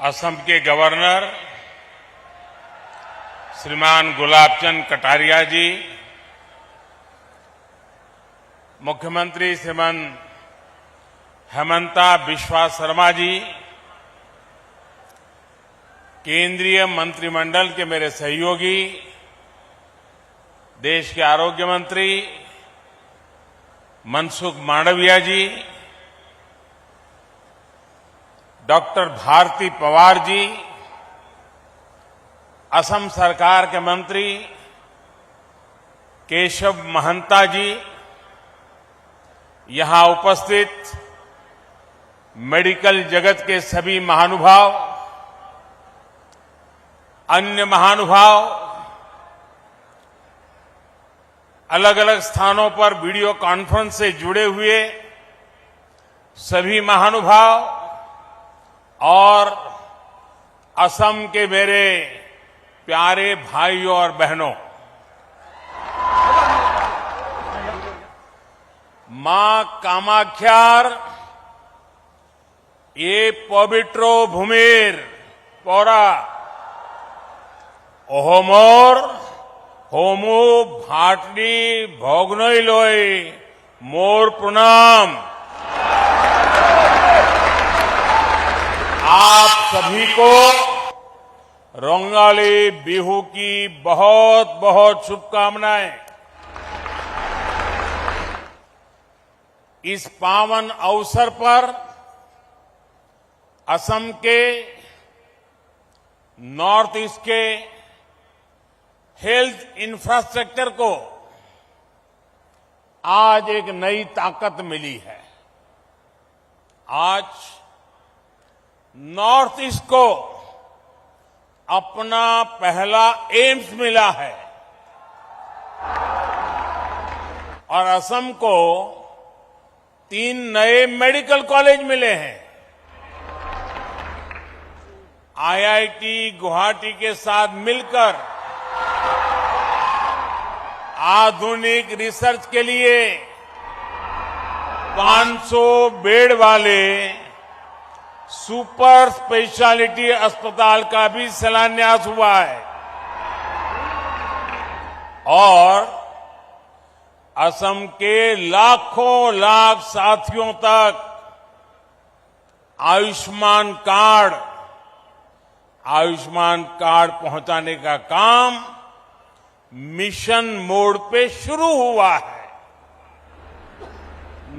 असम के गवर्नर श्रीमान गुलाबचंद कटारिया जी, मुख्यमंत्री श्रीमान हेमंता बिस्वा शर्मा जी, केंद्रीय मंत्रिमंडल के मेरे सहयोगी, देश के आरोग्य मंत्री मनसुख मांडविया जी, डॉक्टर भारती पवार जी, असम सरकार के मंत्री केशव महंता जी, यहां उपस्थित मेडिकल जगत के सभी महानुभाव, अन्य महानुभाव, अलग अलग स्थानों पर वीडियो कॉन्फ्रेंस से जुड़े हुए सभी महानुभाव और असम के मेरे प्यारे भाइयों और बहनों, मां कामाख्यार ये पवित्रो भूमिर पौरा ओहमोर होमो भाटनी भोगनोई लोई मोर प्रणाम। आप सभी को रोंगाली बिहू की बहुत बहुत शुभकामनाएं। इस पावन अवसर पर असम के नॉर्थ ईस्ट के हेल्थ इंफ्रास्ट्रक्चर को आज एक नई ताकत मिली है। आज नॉर्थ ईस्ट को अपना पहला एम्स मिला है और असम को 3 नए मेडिकल कॉलेज मिले हैं। आईआईटी गुवाहाटी के साथ मिलकर आधुनिक रिसर्च के लिए 500 बेड वाले सुपर स्पेशलिटी अस्पताल का भी शिलान्यास हुआ है और असम के लाखों लाख साथियों तक आयुष्मान कार्ड पहुंचाने का काम मिशन मोड पे शुरू हुआ है।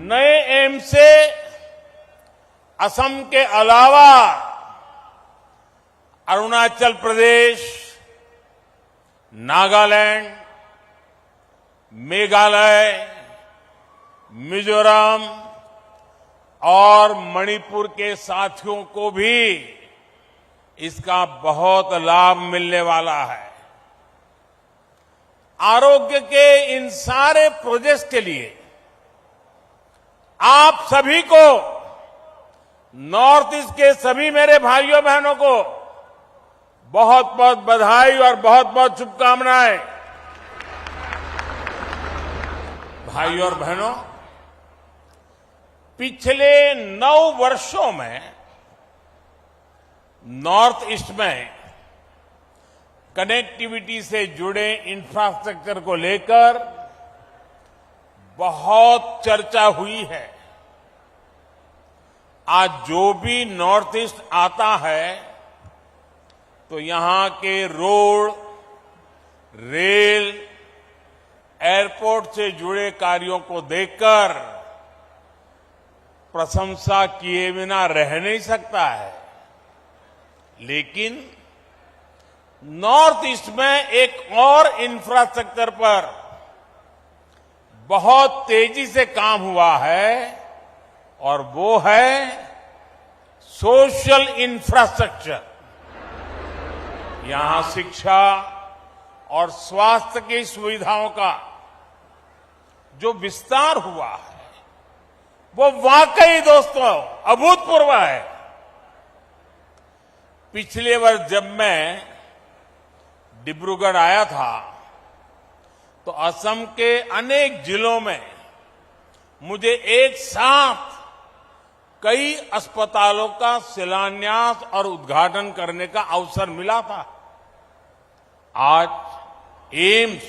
नए एम्स से असम के अलावा अरुणाचल प्रदेश, नागालैंड, मेघालय, मिजोरम और मणिपुर के साथियों को भी इसका बहुत लाभ मिलने वाला है। आरोग्य के इन सारे प्रोजेक्ट्स के लिए आप सभी को, नॉर्थ ईस्ट के सभी मेरे भाइयों बहनों को बहुत बहुत बधाई और बहुत बहुत शुभकामनाएं। भाइयों और बहनों, पिछले 9 वर्षों में नॉर्थ ईस्ट में कनेक्टिविटी से जुड़े इंफ्रास्ट्रक्चर को लेकर बहुत चर्चा हुई है। आज जो भी नॉर्थ ईस्ट आता है तो यहां के रोड, रेल, एयरपोर्ट से जुड़े कार्यों को देखकर प्रशंसा किए बिना रह नहीं सकता है। लेकिन नॉर्थ ईस्ट में एक और इंफ्रास्ट्रक्चर पर बहुत तेजी से काम हुआ है और वो है सोशल इंफ्रास्ट्रक्चर। यहां शिक्षा और स्वास्थ्य की सुविधाओं का जो विस्तार हुआ है वो वाकई दोस्तों अभूतपूर्व है। पिछले वर्ष जब मैं डिब्रूगढ़ आया था तो असम के अनेक जिलों में मुझे एक साथ कई अस्पतालों का शिलान्यास और उद्घाटन करने का अवसर मिला था। आज एम्स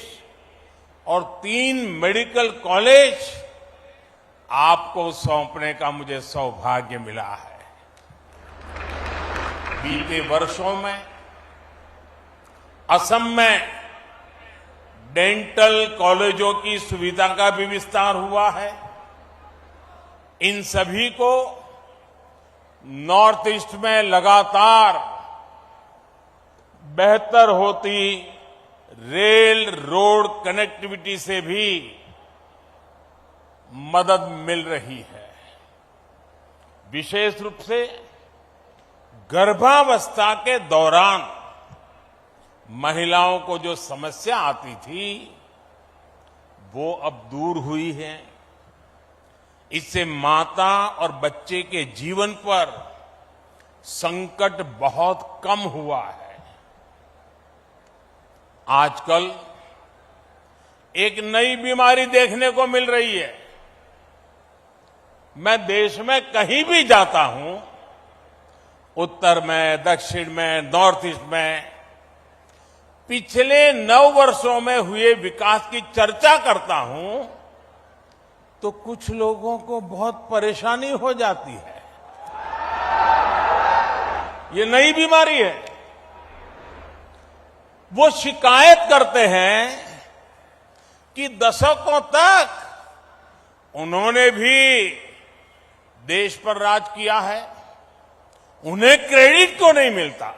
और 3 मेडिकल कॉलेज आपको सौंपने का मुझे सौभाग्य मिला है। बीते वर्षों में असम में डेंटल कॉलेजों की सुविधा का भी विस्तार हुआ है। इन सभी को नॉर्थ ईस्ट में लगातार बेहतर होती रेल रोड कनेक्टिविटी से भी मदद मिल रही है। विशेष रूप से गर्भावस्था के दौरान महिलाओं को जो समस्या आती थी वो अब दूर हुई है। इससे माता और बच्चे के जीवन पर संकट बहुत कम हुआ है। आजकल एक नई बीमारी देखने को मिल रही है। मैं देश में कहीं भी जाता हूं, उत्तर में, दक्षिण में, नॉर्थ ईस्ट में, पिछले 9 वर्षों में हुए विकास की चर्चा करता हूं तो कुछ लोगों को बहुत परेशानी हो जाती है। ये नई बीमारी है। वो शिकायत करते हैं कि दशकों तक उन्होंने भी देश पर राज किया है, उन्हें क्रेडिट क्यों नहीं मिलता।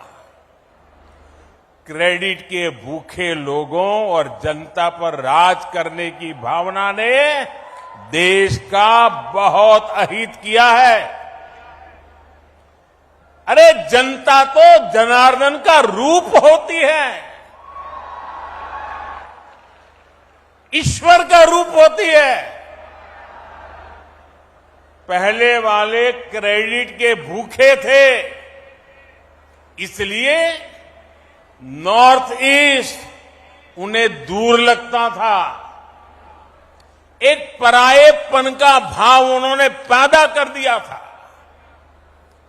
क्रेडिट के भूखे लोगों और जनता पर राज करने की भावना ने देश का बहुत अहित किया है। अरे जनता तो जनार्दन का रूप होती है, ईश्वर का रूप होती है। पहले वाले क्रेडिट के भूखे थे, इसलिए नॉर्थ ईस्ट उन्हें दूर लगता था। एक परायेपन का भाव उन्होंने पैदा कर दिया था।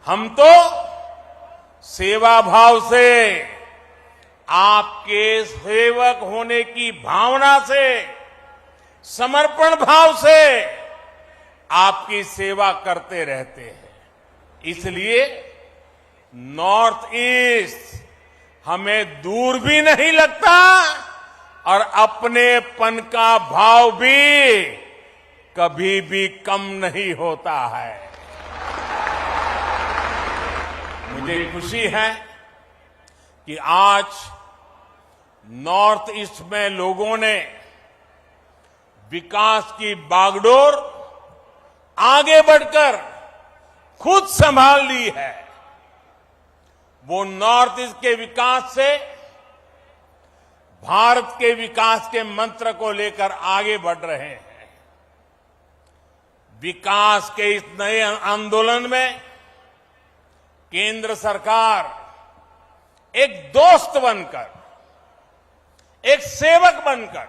हम तो सेवा भाव से, आपके सेवक होने की भावना से, समर्पण भाव से आपकी सेवा करते रहते हैं। इसलिए नॉर्थ ईस्ट हमें दूर भी नहीं लगता और अपनेपन का भाव भी कभी भी कम नहीं होता है। मुझे खुशी है कि आज नॉर्थ ईस्ट में लोगों ने विकास की बागडोर आगे बढ़कर खुद संभाल ली है। वो नॉर्थ ईस्ट के विकास से भारत के विकास के मंत्र को लेकर आगे बढ़ रहे हैं। विकास के इस नए आंदोलन में केंद्र सरकार एक दोस्त बनकर, एक सेवक बनकर,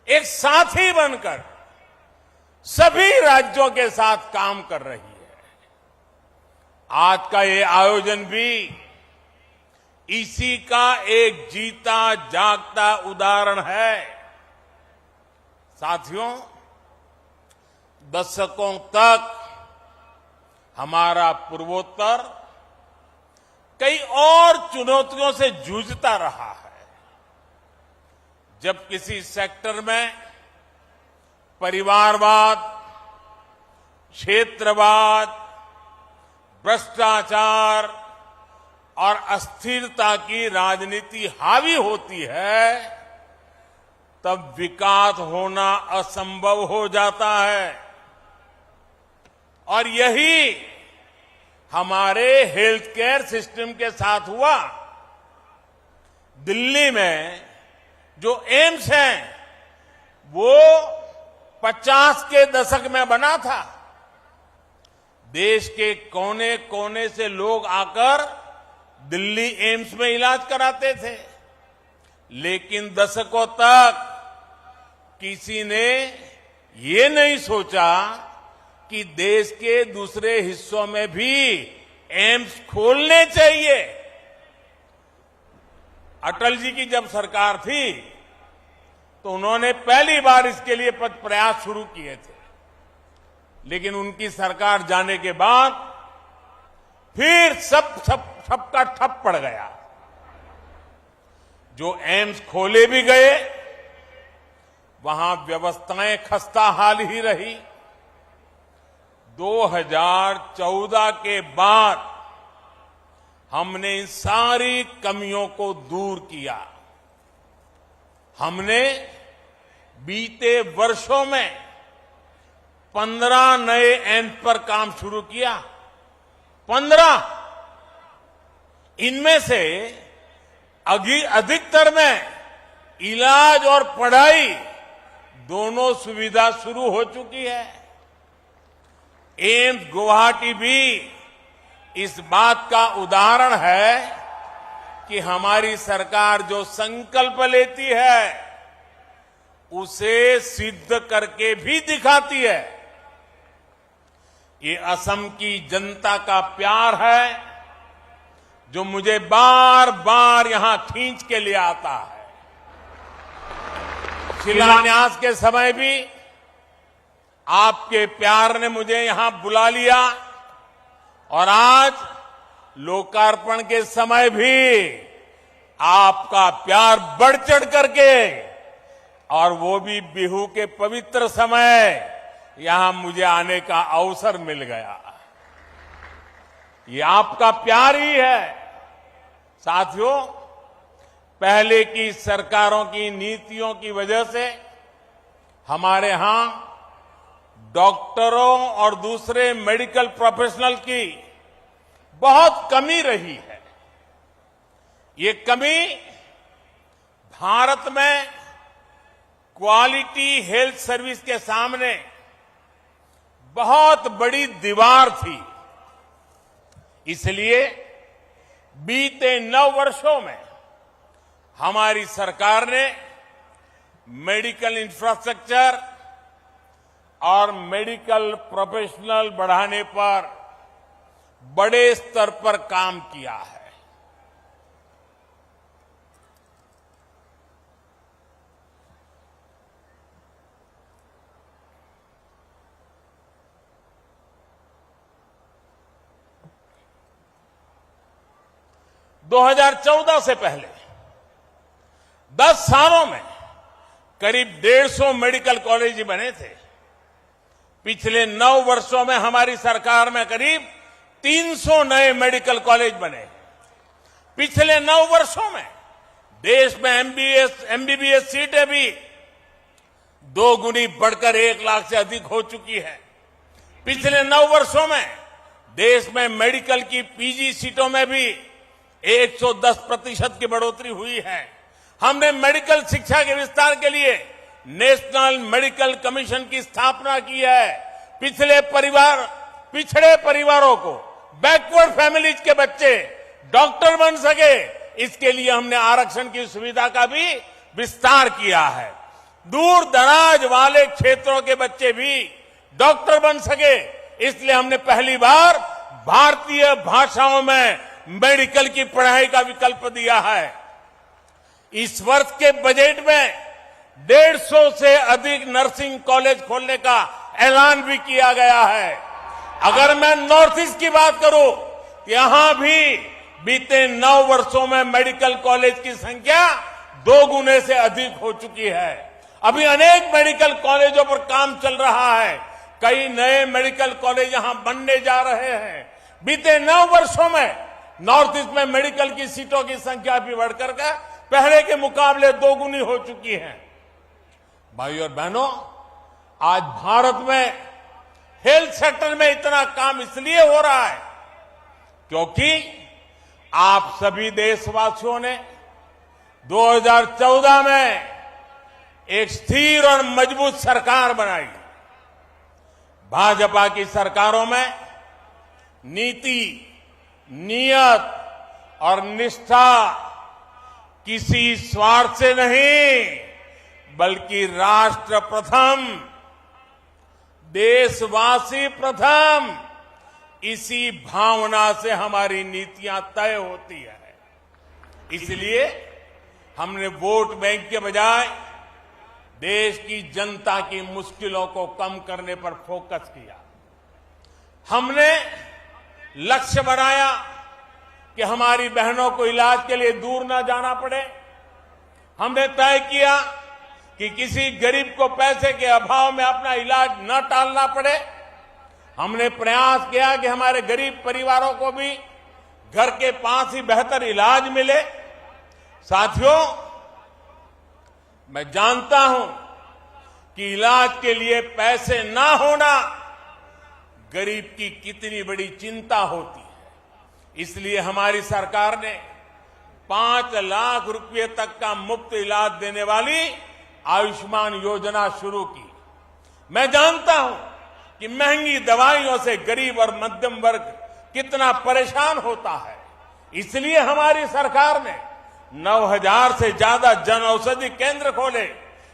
एक साथी बनकर सभी राज्यों के साथ काम कर रही है। आज का ये आयोजन भी इसी का एक जीता जागता उदाहरण है। साथियों, दशकों तक हमारा पूर्वोत्तर कई और चुनौतियों से जूझता रहा है। जब किसी सेक्टर में परिवारवाद, क्षेत्रवाद, भ्रष्टाचार और अस्थिरता की राजनीति हावी होती है, तब विकास होना असंभव हो जाता है। और यही हमारे हेल्थ केयर सिस्टम के साथ हुआ। दिल्ली में जो एम्स है वो 50 के दशक में बना था। देश के कोने कोने से लोग आकर दिल्ली एम्स में इलाज कराते थे, लेकिन दशकों तक किसी ने ये नहीं सोचा कि देश के दूसरे हिस्सों में भी एम्स खोलने चाहिए। अटल जी की जब सरकार थी तो उन्होंने पहली बार इसके लिए प्रयास शुरू किए थे, लेकिन उनकी सरकार जाने के बाद फिर सबका ठप पड़ गया। जो एम्स खोले भी गए वहां व्यवस्थाएं खस्ताहाल ही रही। 2014 के बाद हमने इन सारी कमियों को दूर किया। हमने बीते वर्षों में 15 नए एम्स पर काम शुरू किया। 15। इनमें से अधिकतर में इलाज और पढ़ाई दोनों सुविधा शुरू हो चुकी है। एम्स गुवाहाटी भी इस बात का उदाहरण है कि हमारी सरकार जो संकल्प लेती है उसे सिद्ध करके भी दिखाती है। ये असम की जनता का प्यार है जो मुझे बार बार यहां खींच के ले आता है। शिलान्यास के समय भी आपके प्यार ने मुझे यहां बुला लिया और आज लोकार्पण के समय भी आपका प्यार बढ़ चढ़ करके, और वो भी बिहू के पवित्र समय, यहां मुझे आने का अवसर मिल गया। ये आपका प्यार ही है। साथियों, पहले की सरकारों की नीतियों की वजह से हमारे यहां डॉक्टरों और दूसरे मेडिकल प्रोफेशनल की बहुत कमी रही है। ये कमी भारत में क्वालिटी हेल्थ सर्विस के सामने बहुत बड़ी दीवार थी। इसलिए बीते 9 वर्षों में हमारी सरकार ने मेडिकल इंफ्रास्ट्रक्चर और मेडिकल प्रोफेशनल बढ़ाने पर बड़े स्तर पर काम किया है। दो 2014 से पहले 10 सालों में करीब 150 मेडिकल कॉलेज बने थे। पिछले 9 वर्षों में हमारी सरकार में करीब 300 नए मेडिकल कॉलेज बने। पिछले 9 वर्षों में देश में एमबीबीएस सीटें भी 2 गुनी बढ़कर 1 लाख से अधिक हो चुकी है। पिछले 9 वर्षों में देश में मेडिकल की पीजी सीटों में भी 110% की बढ़ोतरी हुई है। हमने मेडिकल शिक्षा के विस्तार के लिए नेशनल मेडिकल कमीशन की स्थापना की है। पिछड़े परिवारों को, बैकवर्ड फैमिलीज के बच्चे डॉक्टर बन सके, इसके लिए हमने आरक्षण की सुविधा का भी विस्तार किया है। दूर दराज वाले क्षेत्रों के बच्चे भी डॉक्टर बन सके, इसलिए हमने पहली बार भारतीय भाषाओं में मेडिकल की पढ़ाई का विकल्प दिया है। इस वर्ष के बजट में 150 से अधिक नर्सिंग कॉलेज खोलने का ऐलान भी किया गया है। अगर मैं नॉर्थ ईस्ट की बात करूं, यहां भी बीते 9 वर्षों में मेडिकल कॉलेज की संख्या 2 गुने से अधिक हो चुकी है। अभी अनेक मेडिकल कॉलेजों पर काम चल रहा है। कई नए मेडिकल कॉलेज यहां बनने जा रहे हैं। बीते 9 वर्षों में नॉर्थ ईस्ट में मेडिकल की सीटों की संख्या भी बढ़कर के पहले के मुकाबले 2 गुनी हो चुकी है। भाइयों और बहनों, आज भारत में हेल्थ सेक्टर में इतना काम इसलिए हो रहा है क्योंकि आप सभी देशवासियों ने 2014 में एक स्थिर और मजबूत सरकार बनाई। भाजपा की सरकारों में नीति, नियत और निष्ठा किसी स्वार्थ से नहीं बल्कि राष्ट्र प्रथम, देशवासी प्रथम, इसी भावना से हमारी नीतियां तय होती है। इसलिए हमने वोट बैंक के बजाय देश की जनता की मुश्किलों को कम करने पर फोकस किया। हमने लक्ष्य बनाया कि हमारी बहनों को इलाज के लिए दूर न जाना पड़े। हमने तय किया कि किसी गरीब को पैसे के अभाव में अपना इलाज न टालना पड़े। हमने प्रयास किया कि हमारे गरीब परिवारों को भी घर के पास ही बेहतर इलाज मिले। साथियों, मैं जानता हूं कि इलाज के लिए पैसे ना होना गरीब की कितनी बड़ी चिंता होती है। इसलिए हमारी सरकार ने 5 लाख रुपए तक का मुफ्त इलाज देने वाली आयुष्मान योजना शुरू की। मैं जानता हूं कि महंगी दवाइयों से गरीब और मध्यम वर्ग कितना परेशान होता है। इसलिए हमारी सरकार ने 9,000 से ज्यादा जन औषधि केंद्र खोले।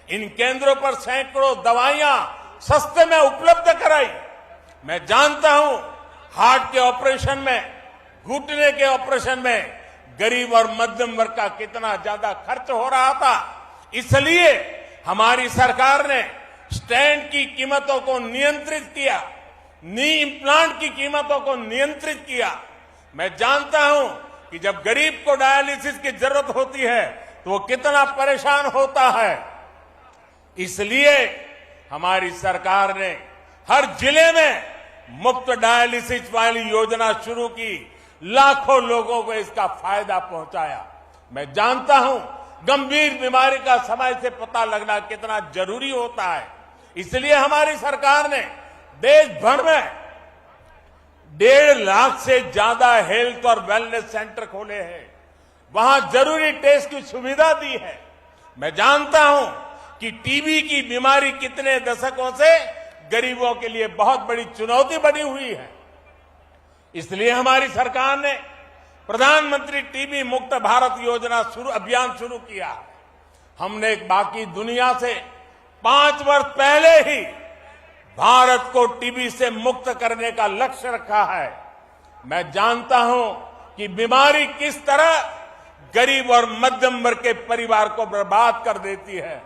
इन केंद्रों पर सैकड़ों दवाइयां सस्ते में उपलब्ध कराई। मैं जानता हूं हार्ट के ऑपरेशन में, घुटने के ऑपरेशन में गरीब और मध्यम वर्ग का कितना ज्यादा खर्च हो रहा था। इसलिए हमारी सरकार ने स्टेंट की कीमतों को नियंत्रित किया, नी इम्प्लांट की कीमतों को नियंत्रित किया। मैं जानता हूं कि जब गरीब को डायलिसिस की जरूरत होती है तो वो कितना परेशान होता है। इसलिए हमारी सरकार ने हर जिले में मुफ्त डायलिसिस वाली योजना शुरू की। लाखों लोगों को इसका फायदा पहुंचाया। मैं जानता हूं गंभीर बीमारी का समय से पता लगना कितना जरूरी होता है। इसलिए हमारी सरकार ने देश भर में 1.5 लाख से ज्यादा हेल्थ और वेलनेस सेंटर खोले हैं। वहां जरूरी टेस्ट की सुविधा दी है। मैं जानता हूं कि टीबी की बीमारी कितने दशकों से गरीबों के लिए बहुत बड़ी चुनौती बनी हुई है। इसलिए हमारी सरकार ने प्रधानमंत्री टीबी मुक्त भारत योजना अभियान शुरू किया। हमने बाकी दुनिया से 5 वर्ष पहले ही भारत को टीबी से मुक्त करने का लक्ष्य रखा है। मैं जानता हूं कि बीमारी किस तरह गरीब और मध्यम वर्ग के परिवार को बर्बाद कर देती है।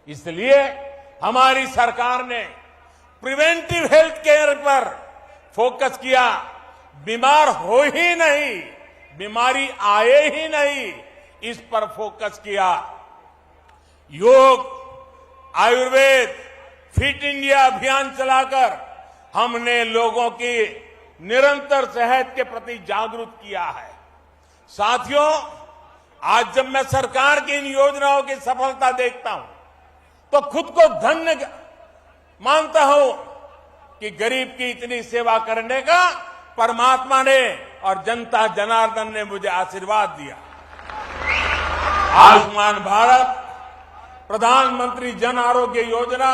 इसलिए हमारी सरकार ने प्रिवेंटिव हेल्थ केयर पर फोकस किया। बीमार हो ही नहीं, बीमारी आए ही नहीं, इस पर फोकस किया। योग, आयुर्वेद, फिट इंडिया अभियान चलाकर हमने लोगों की निरंतर सेहत के प्रति जागरूक किया है। साथियों, आज जब मैं सरकार की इन योजनाओं की सफलता देखता हूं तो खुद को धन्य मानता हूं कि गरीब की इतनी सेवा करने का परमात्मा ने और जनता जनार्दन ने मुझे आशीर्वाद दिया। आयुष्मान भारत, प्रधानमंत्री जन आरोग्य योजना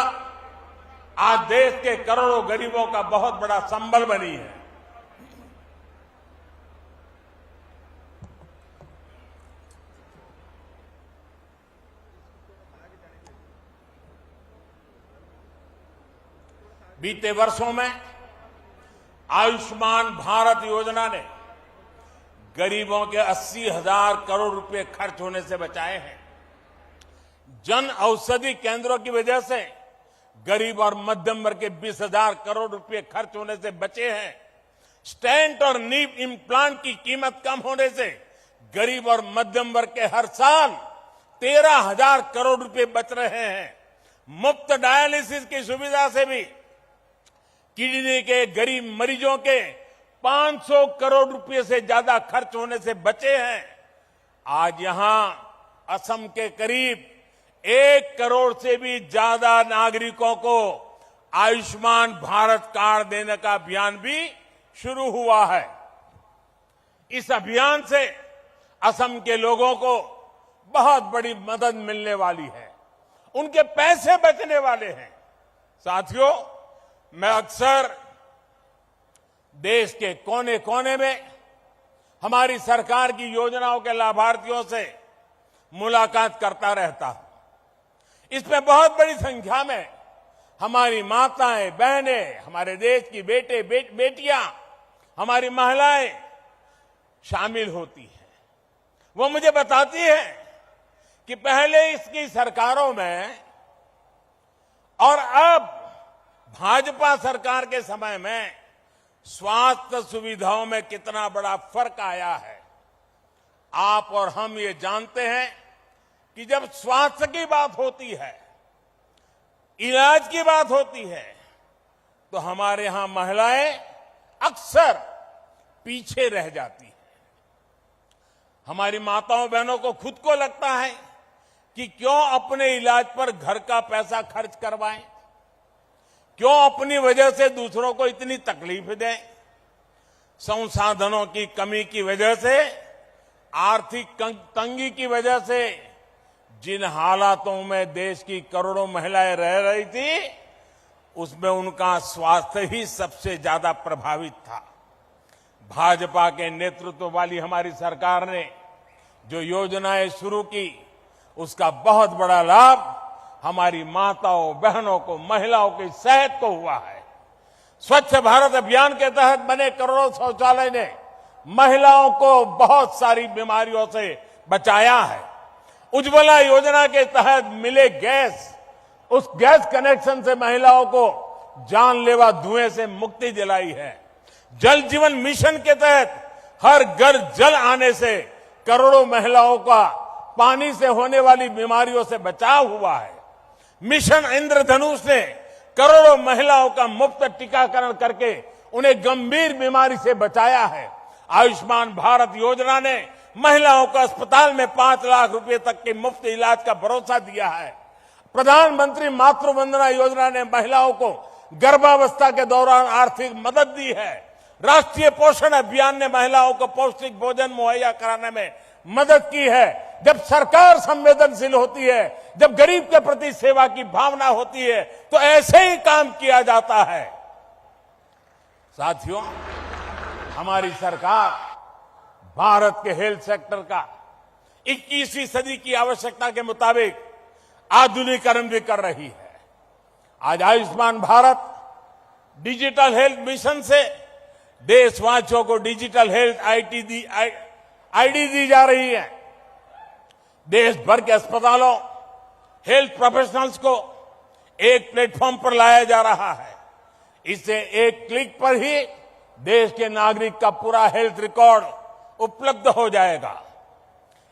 आज देश के करोड़ों गरीबों का बहुत बड़ा संबल बनी है। बीते वर्षों में आयुष्मान भारत योजना ने गरीबों के 80,000 करोड़ रुपए खर्च होने से बचाए हैं। जन औषधि केंद्रों की वजह से गरीब और मध्यम वर्ग के 20,000 करोड़ रुपए खर्च होने से बचे हैं। स्टेंट और नी इम्प्लांट की कीमत कम होने से गरीब और मध्यम वर्ग के हर साल 13,000 करोड़ रुपए बच रहे हैं। मुफ्त डायलिसिस की सुविधा से भी किडनी के गरीब मरीजों के 500 करोड़ रुपए से ज्यादा खर्च होने से बचे हैं। आज यहां असम के करीब 1 करोड़ से भी ज्यादा नागरिकों को आयुष्मान भारत कार्ड देने का अभियान भी शुरू हुआ है। इस अभियान से असम के लोगों को बहुत बड़ी मदद मिलने वाली है, उनके पैसे बचने वाले हैं। साथियों, मैं अक्सर देश के कोने कोने में हमारी सरकार की योजनाओं के लाभार्थियों से मुलाकात करता रहता हूं। इसमें बहुत बड़ी संख्या में हमारी माताएं, बहनें, हमारे देश की बेटियां, हमारी महिलाएं शामिल होती हैं। वो मुझे बताती है कि पहले इसकी सरकारों में और अब भाजपा सरकार के समय में स्वास्थ्य सुविधाओं में कितना बड़ा फर्क आया है। आप और हम ये जानते हैं कि जब स्वास्थ्य की बात होती है, इलाज की बात होती है, तो हमारे यहां महिलाएं अक्सर पीछे रह जाती हैं। हमारी माताओं बहनों को खुद को लगता है कि क्यों अपने इलाज पर घर का पैसा खर्च करवाएं, क्यों अपनी वजह से दूसरों को इतनी तकलीफ दें। संसाधनों की कमी की वजह से, आर्थिक तंगी की वजह से जिन हालातों में देश की करोड़ों महिलाएं रह रही थी, उसमें उनका स्वास्थ्य ही सबसे ज्यादा प्रभावित था। भाजपा के नेतृत्व वाली हमारी सरकार ने जो योजनाएं शुरू की, उसका बहुत बड़ा लाभ हमारी माताओं, बहनों को, महिलाओं की सेहत को हुआ है। स्वच्छ भारत अभियान के तहत बने करोड़ों शौचालय ने महिलाओं को बहुत सारी बीमारियों से बचाया है। उज्ज्वला योजना के तहत मिले गैस, उस गैस कनेक्शन से महिलाओं को जानलेवा धुएं से मुक्ति दिलाई है। जल जीवन मिशन के तहत हर घर जल आने से करोड़ों महिलाओं का पानी से होने वाली बीमारियों से बचाव हुआ है। मिशन इंद्रधनुष ने करोड़ों महिलाओं का मुफ्त टीकाकरण करके उन्हें गंभीर बीमारी से बचाया है। आयुष्मान भारत योजना ने महिलाओं को अस्पताल में 5 लाख रुपए तक के मुफ्त इलाज का भरोसा दिया है। प्रधानमंत्री मातृ वंदना योजना ने महिलाओं को गर्भावस्था के दौरान आर्थिक मदद दी है। राष्ट्रीय पोषण अभियान ने महिलाओं को पौष्टिक भोजन मुहैया कराने में मदद की है। जब सरकार संवेदनशील होती है, जब गरीब के प्रति सेवा की भावना होती है, तो ऐसे ही काम किया जाता है। साथियों, हमारी सरकार भारत के हेल्थ सेक्टर का 21वीं सदी की आवश्यकता के मुताबिक आधुनिकीकरण भी कर रही है। आज Ayushman Bharat digital health mission से देशवासियों को डिजिटल हेल्थ आईडी दी जा रही है। देश भर के अस्पतालों, हेल्थ प्रोफेशनल्स को एक प्लेटफॉर्म पर लाया जा रहा है। इससे एक क्लिक पर ही देश के नागरिक का पूरा हेल्थ रिकॉर्ड उपलब्ध हो जाएगा।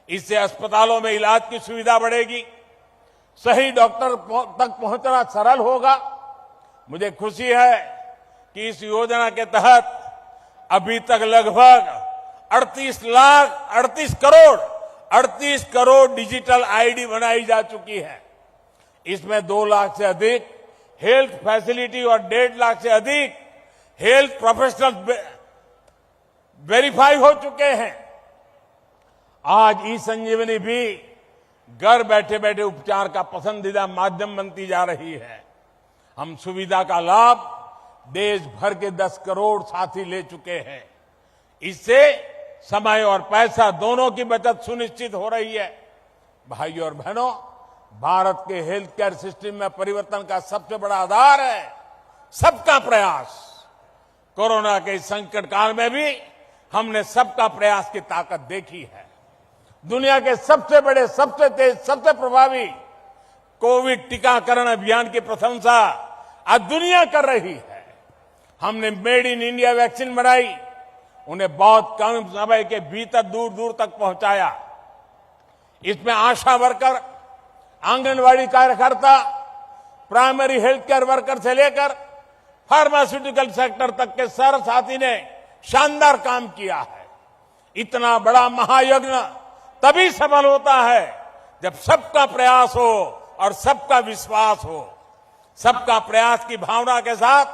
इससे अस्पतालों में इलाज की सुविधा बढ़ेगी, सही डॉक्टर तक पहुंचना सरल होगा। मुझे खुशी है कि इस योजना के तहत अभी तक लगभग 38 करोड़ डिजिटल आईडी बनाई जा चुकी है। इसमें 2 लाख से अधिक हेल्थ फैसिलिटी और 1.5 लाख से अधिक हेल्थ प्रोफेशनल वेरीफाई हो चुके हैं। आज ई संजीवनी भी घर बैठे बैठे उपचार का पसंदीदा माध्यम बनती जा रही है। हम सुविधा का लाभ देश भर के 10 करोड़ साथी ले चुके हैं। इससे समय और पैसा दोनों की बचत सुनिश्चित हो रही है। भाइयों और बहनों, भारत के हेल्थ केयर सिस्टम में परिवर्तन का सबसे बड़ा आधार है सबका प्रयास। कोरोना के संकट काल में भी हमने सबका प्रयास की ताकत देखी है। दुनिया के सबसे बड़े, सबसे तेज, सबसे प्रभावी कोविड टीकाकरण अभियान की प्रशंसा आज दुनिया कर रही है। हमने मेड इन इंडिया वैक्सीन बनाई, उन्हें बहुत कम समय के भीतर दूर दूर तक पहुंचाया। इसमें आशा वर्कर, आंगनवाड़ी कार्यकर्ता, प्राइमरी हेल्थ केयर वर्कर से लेकर फार्मास्यूटिकल सेक्टर तक के सारे साथी ने शानदार काम किया है। इतना बड़ा महायज्ञ तभी सफल होता है जब सबका प्रयास हो और सबका विश्वास हो। सबका प्रयास की भावना के साथ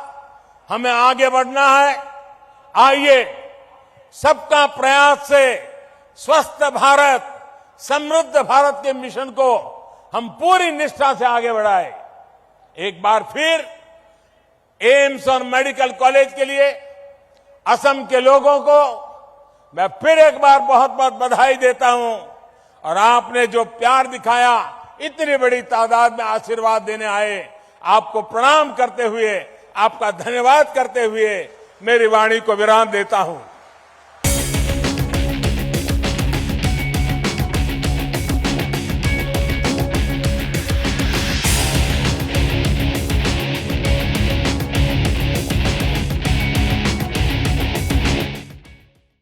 हमें आगे बढ़ना है। आइए सबका प्रयास से स्वस्थ भारत, समृद्ध भारत के मिशन को हम पूरी निष्ठा से आगे बढ़ाएं। एक बार फिर एम्स और मेडिकल कॉलेज के लिए असम के लोगों को मैं फिर एक बार बहुत बहुत बधाई देता हूं। और आपने जो प्यार दिखाया, इतनी बड़ी तादाद में आशीर्वाद देने आए, आपको प्रणाम करते हुए, आपका धन्यवाद करते हुए मेरी वाणी को विराम देता हूं।